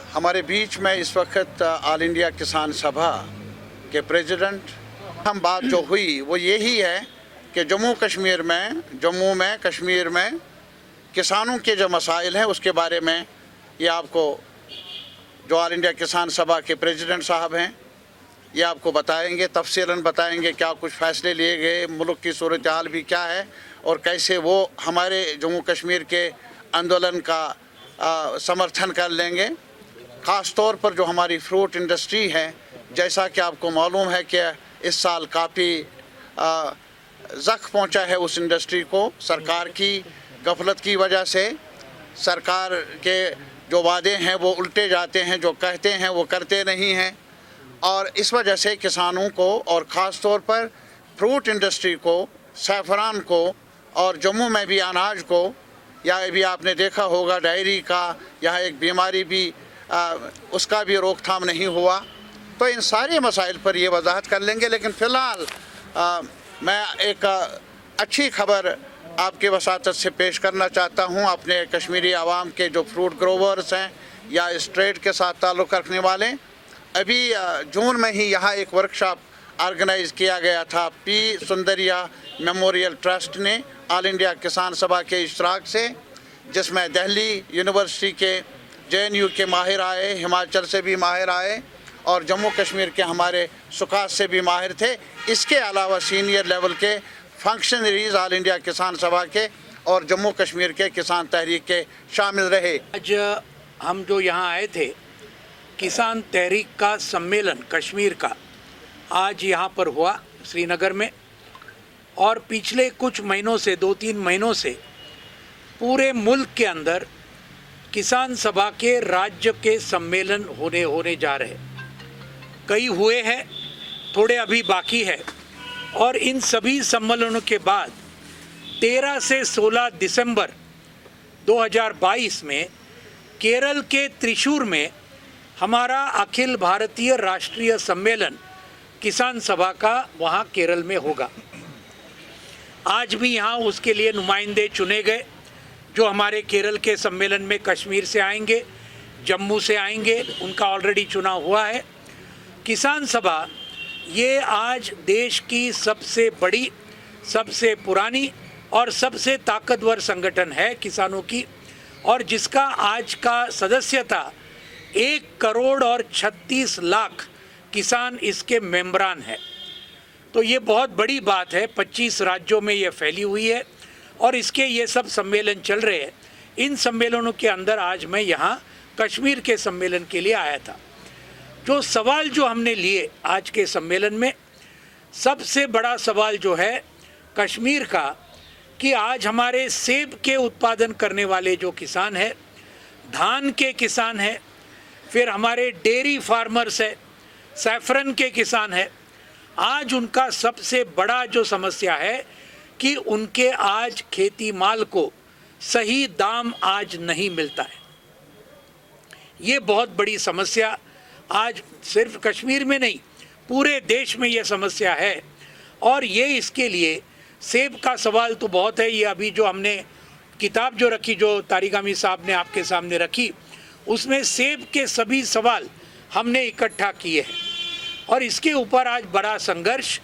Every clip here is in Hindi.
हमारे बीच में इस वक्त ऑल इंडिया किसान सभा के प्रेसिडेंट, हम बात जो हुई वो यही है कि जम्मू कश्मीर में किसानों के जो मसाइल हैं उसके बारे में ये आपको जो ऑल इंडिया किसान सभा के प्रेसिडेंट साहब हैं ये आपको बताएंगे, तफसीलन बताएंगे क्या कुछ फ़ैसले लिए गए, मुल्क की सूरत हाल भी क्या है और कैसे वो हमारे जम्मू कश्मीर के आंदोलन का समर्थन कर लेंगे। ख़ास तौर पर जो हमारी फ्रूट इंडस्ट्री है, जैसा कि आपको मालूम है कि इस साल काफ़ी ज़ख्म पहुंचा है उस इंडस्ट्री को सरकार की गफलत की वजह से। सरकार के जो वादे हैं वो उल्टे जाते हैं, जो कहते हैं वो करते नहीं हैं और इस वजह से किसानों को और ख़ास तौर पर फ्रूट इंडस्ट्री को, सैफरान को और जम्मू में भी अनाज को, या भी आपने देखा होगा डायरी का यहाँ एक बीमारी भी उसका भी रोकथाम नहीं हुआ। तो इन सारे मसाइल पर ये वजाहत कर लेंगे। लेकिन फ़िलहाल मैं एक अच्छी खबर आपके वसातत से पेश करना चाहता हूँ। अपने कश्मीरी आवाम के जो फ्रूट ग्रोवर्स हैं या इस ट्रेड के साथ ताल्लुक़ रखने वाले, अभी जून में ही यहाँ एक वर्कशॉप ऑर्गेनाइज़ किया गया था पी सुंदरिया मेमोरियल ट्रस्ट ने ऑल इंडिया किसान सभा के इश्तराक से, जिसमें दिल्ली यूनिवर्सिटी के JNU के माहिर आए, हिमाचल से भी माहिर आए और जम्मू कश्मीर के हमारे सुखास से भी माहिर थे। इसके अलावा सीनियर लेवल के फंक्शनरीज ऑल इंडिया किसान सभा के और जम्मू कश्मीर के किसान तहरीक के शामिल रहे। आज हम जो यहाँ आए थे, किसान तहरीक का सम्मेलन कश्मीर का आज यहाँ पर हुआ श्रीनगर में, और पिछले कुछ महीनों से 2-3 महीनों से पूरे मुल्क के अंदर किसान सभा के राज्य के सम्मेलन होने जा रहे। कई हुए हैं, थोड़े अभी बाकी है और इन सभी सम्मेलनों के बाद 13 से 16 दिसंबर 2022 में केरल के त्रिशूर में हमारा अखिल भारतीय राष्ट्रीय सम्मेलन किसान सभा का वहाँ केरल में होगा। आज भी यहाँ उसके लिए नुमाइंदे चुने गए जो हमारे केरल के सम्मेलन में कश्मीर से आएंगे, जम्मू से आएंगे, उनका ऑलरेडी चुनाव हुआ है। किसान सभा ये आज देश की सबसे बड़ी, सबसे पुरानी और सबसे ताकतवर संगठन है किसानों की, और जिसका आज का सदस्यता 1,36,00,000 किसान इसके मेंबरान है। तो ये बहुत बड़ी बात है। 25 राज्यों में ये फैली हुई है और इसके ये सब सम्मेलन चल रहे हैं। इन सम्मेलनों के अंदर आज मैं यहाँ कश्मीर के सम्मेलन के लिए आया था। जो सवाल जो हमने लिए आज के सम्मेलन में, सबसे बड़ा सवाल जो है कश्मीर का कि आज हमारे सेब के उत्पादन करने वाले जो किसान हैं, धान के किसान हैं, फिर हमारे डेयरी फार्मर्स है, सैफरन के किसान हैं, आज उनका सबसे बड़ा जो समस्या है कि उनके आज खेती माल को सही दाम आज नहीं मिलता है। ये बहुत बड़ी समस्या आज सिर्फ कश्मीर में नहीं, पूरे देश में ये समस्या है। और ये इसके लिए सेब का सवाल तो बहुत है। ये अभी जो हमने किताब जो रखी, जो तारिक अमीर साहब ने आपके सामने रखी, उसमें सेब के सभी सवाल हमने इकट्ठा किए हैं और इसके ऊपर आज बड़ा संघर्ष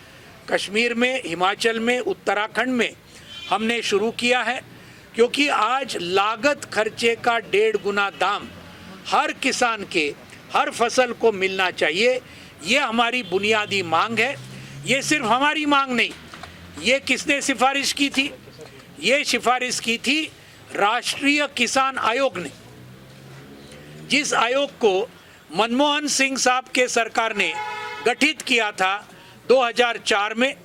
कश्मीर में, हिमाचल में, उत्तराखंड में हमने शुरू किया है, क्योंकि आज लागत खर्चे का 1.5 गुना दाम हर किसान के हर फसल को मिलना चाहिए। ये हमारी बुनियादी मांग है। ये सिर्फ हमारी मांग नहीं, ये किसने सिफारिश की थी? ये सिफारिश की थी राष्ट्रीय किसान आयोग ने, जिस आयोग को मनमोहन सिंह साहब के सरकार ने गठित किया था 2004 में।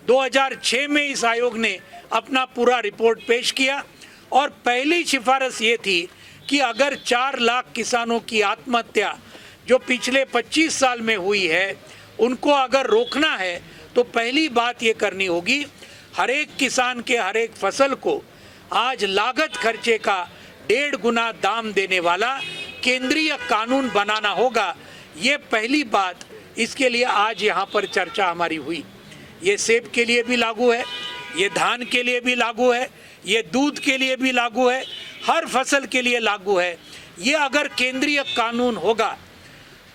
2006 में इस आयोग ने अपना पूरा रिपोर्ट पेश किया और पहली सिफारिश ये थी कि अगर 4 लाख किसानों की आत्महत्या जो पिछले 25 साल में हुई है, उनको अगर रोकना है तो पहली बात ये करनी होगी, हर एक किसान के हर एक फसल को आज लागत खर्चे का 1.5 गुना दाम देने वाला केंद्रीय कानून बनाना होगा। ये पहली बात, इसके लिए आज यहाँ पर चर्चा हमारी हुई। ये सेब के लिए भी लागू है, ये धान के लिए भी लागू है, ये दूध के लिए भी लागू है, हर फसल के लिए लागू है ये अगर केंद्रीय कानून होगा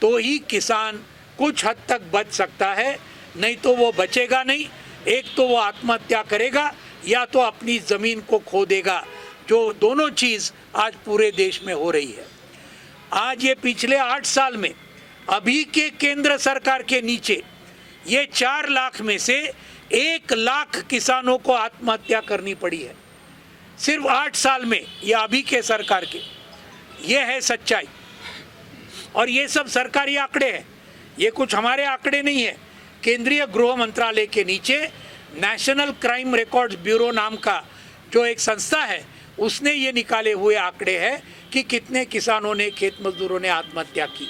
तो ही किसान कुछ हद तक बच सकता है, नहीं तो वो बचेगा नहीं। एक तो वो आत्महत्या करेगा या तो अपनी ज़मीन को खो देगा, जो दोनों चीज़ आज पूरे देश में हो रही है। आज ये पिछले 8 साल में अभी के केंद्र सरकार के नीचे ये 4 लाख में से 1 लाख किसानों को आत्महत्या करनी पड़ी है सिर्फ 8 साल में, ये अभी के सरकार के। ये है सच्चाई और ये सब सरकारी आंकड़े हैं, ये कुछ हमारे आंकड़े नहीं है। केंद्रीय गृह मंत्रालय के नीचे नेशनल क्राइम रिकॉर्ड्स ब्यूरो नाम का जो एक संस्था है, उसने ये निकाले हुए आंकड़े हैं कि कितने किसानों ने, खेत मजदूरों ने आत्महत्या की।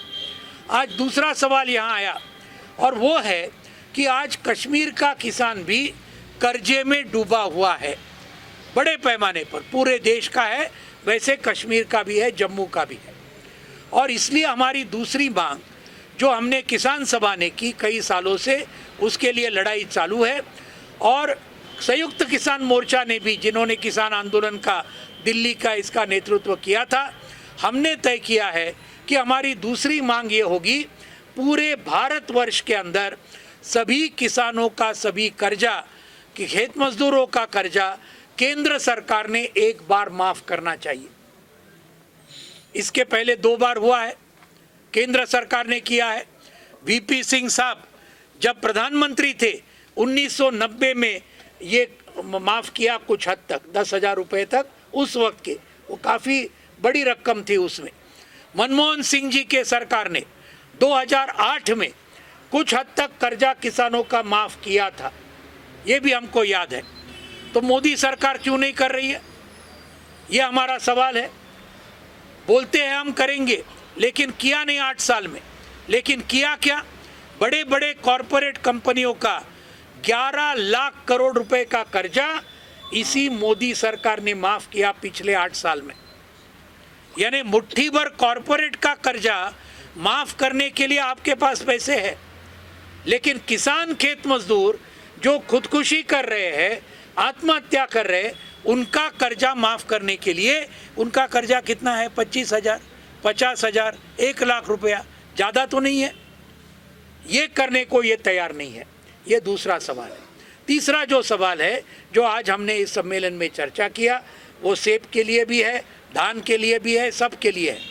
आज दूसरा सवाल यहाँ आया और वो है कि आज कश्मीर का किसान भी कर्जे में डूबा हुआ है, बड़े पैमाने पर पूरे देश का है, वैसे कश्मीर का भी है, जम्मू का भी है। और इसलिए हमारी दूसरी मांग जो हमने किसान सभा ने की कई सालों से, उसके लिए लड़ाई चालू है। और संयुक्त किसान मोर्चा ने भी, जिन्होंने किसान आंदोलन का दिल्ली का इसका नेतृत्व किया था, हमने तय किया है कि हमारी दूसरी मांग ये होगी, पूरे भारतवर्ष के अंदर सभी किसानों का सभी कर्जा, कि खेत मजदूरों का कर्जा केंद्र सरकार ने एक बार माफ़ करना चाहिए। इसके पहले 2 बार हुआ है, केंद्र सरकार ने किया है। वीपी सिंह साहब जब प्रधानमंत्री थे 1990 में ये माफ़ किया कुछ हद तक, 10,000 रुपये तक उस वक्त के, वो काफ़ी बड़ी रकम थी उसमें। मनमोहन सिंह जी के सरकार ने 2008 में कुछ हद तक कर्जा किसानों का माफ़ किया था, ये भी हमको याद है। तो मोदी सरकार क्यों नहीं कर रही है, ये हमारा सवाल है। बोलते हैं हम करेंगे, लेकिन किया नहीं 8 साल में। लेकिन किया क्या, बड़े बड़े कॉरपोरेट कंपनियों का 11 लाख करोड़ रुपए का कर्जा इसी मोदी सरकार ने माफ़ किया पिछले 8 साल में। यानी मुट्ठी भर कॉरपोरेट का कर्जा माफ़ करने के लिए आपके पास पैसे है, लेकिन किसान खेत मजदूर जो खुदकुशी कर रहे हैं, आत्महत्या कर रहे हैं, उनका कर्जा माफ़ करने के लिए, उनका कर्जा कितना है, 25,000, 50,000, 1 लाख रुपया, ज़्यादा तो नहीं है। ये करने को ये तैयार नहीं है। ये दूसरा सवाल है। तीसरा जो सवाल है, जो आज हमने इस सम्मेलन में चर्चा किया, वो सेब के लिए भी है, धान के लिए भी है, सब के लिए है।